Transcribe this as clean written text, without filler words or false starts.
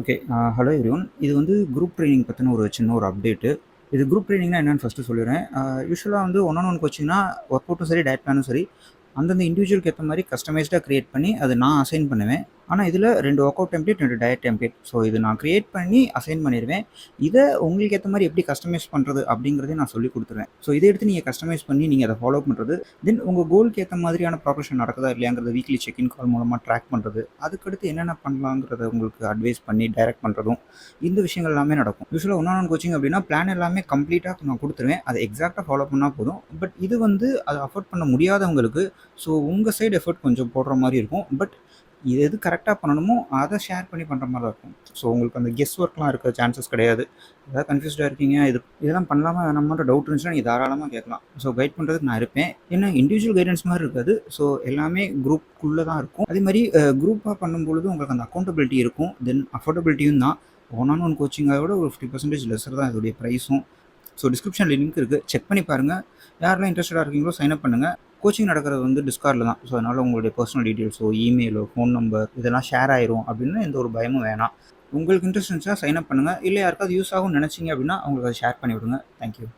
Okay. Hello everyone. இது வந்து group training பத்தின ஒரு சின்ன ஒரு அப்டேட்டு. இது குரூப் ட்ரெய்னிங்னா என்னன்னு ஃபர்ஸ்ட்டு சொல்லிர்றேன். யூசுவலா வந்து ஒன் ஆன் ஒன் கோச்சிங்னா ஒர்க் அவுட்டும் சரி, டயட் பிளானும் சரி, அந்தந்த இண்டிவிஜுவலுக்கு ஏத்த மாரி கஸ்டமைஸ்டா கிரியேட் பண்ணி அத நான் அசைன் பண்ணுவேன். ஆனா இதில 2 work out template, 2 diet template. So இது நான் கிரியேட் பண்ணி அசைன் பண்ணிருவேன். இத உங்களுக்கு ஏத்த மாரி எப்படி கஸ்டமைஸ் பண்றது அப்படிங்கிறதையும் நான் சொல்லிக் குடுத்துருவேன். ஸோ இத எடுத்து நீங்க கஸ்டமைஸ் பண்ணி நீங்க அத ஃபாலோ பண்றது. தென் உங்க கோலுக்கு ஏத்த மாதிரியான ப்ராக்ரஷன் நடக்குதா இல்லையாங்கிறத வீக்லி செக் இன் கால் மூலமா ட்ராக் பண்றது. அதுக்கடுத்து என்னென்ன பண்ணலாங்கிறத உங்களுக்கு அட்வைஸ் பண்ணி டைரக்ட் பண்றதும், இந்த விஷயங்கள் எல்லாமே நடக்கும். யூசுவலா ஒன் ஆன் ஒன் கோச்சிங் அப்படின்னா பிளான் எல்லாமே கம்ப்ளீட்டா நான் குடுத்துருவேன். அத எக்ஸாக்ட்டா ஃபாலோ பண்ணா போதும். பட் இது வந்து அத அஃபோர்ட் பண்ண முடியாதவங்களுக்கு, ஸோ உங்க சைடு எஃபோர்ட் கொஞ்சம் போடுற மாரி இருக்கும். பட் இது எது கரெக்ட்டா பண்ணணுமோ அத ஷேர் பண்ணி பண்ற மாரி தான் இருக்கும். ஸோ உங்களுக்கு அந்த கெஸ் ஒர்க்லாம் இருக்க சான்சஸ் கிடையாது. ஏதாவது கன்ஃப்யூஸ்டா இருக்கீங்க, இதெல்லாம் பண்ணலாமா வேணாமான்ற டவுட் இருந்துச்சுன்னா நீங்க தாராளமா கேட்கலாம். ஸோ கைட் பண்றதுக்கு நான் இருப்பேன். ஏன்னா இண்டிவிஜுவல் கைடன்ஸ் மாரி இருக்காது. ஸோ எல்லாமே குரூப்க்குள்ள தான் இருக்கும். அதே மாரி குரூப்பா பண்ணும்பொழுது உங்களுக்கு அந்த அக்கவுண்டபிலிட்டி இருக்கும். தென் அஃபோர்டபிலிட்டியும் தான். ஒன் ஆன் ஒன் கோச்சிங்கை விட ஒரு 50% லெஸ்ஸர் தான் இதோடைய ப்ரைஸும். ஸோ டிஸ்கிரிப்ஷன்ல லிங்க் இருக்கு. செக் பண்ணி பாருங்க. யாரெல்லாம் இன்ட்ரெஸ்டடா இருக்கீங்களோ சைன் அப் பண்ணுங்க. கோச்சிங் நடக்கிறது வந்து டிஸ்கார்ட்ல தான். ஸோ அதனால உங்களுடைய பர்சனல் டீட்டெயில்ஸோ, இமெயிலோ, ஃபோன் நம்பர் இதெல்லாம் ஷேர் ஆயிரும் அப்படின்னு எந்த ஒரு பயமும் வேணாம். உங்களுக்கு இன்ட்ரெஸ்ட் இருந்துச்சுன்னா சைன் அப் பண்ணுங்க. இல்ல யாருக்காவது யூஸ் ஆகும்னு நினைச்சீங்க அப்படின்னா அவங்களுக்கு அத ஷேர் பண்ணி விடுங்க. Thank you.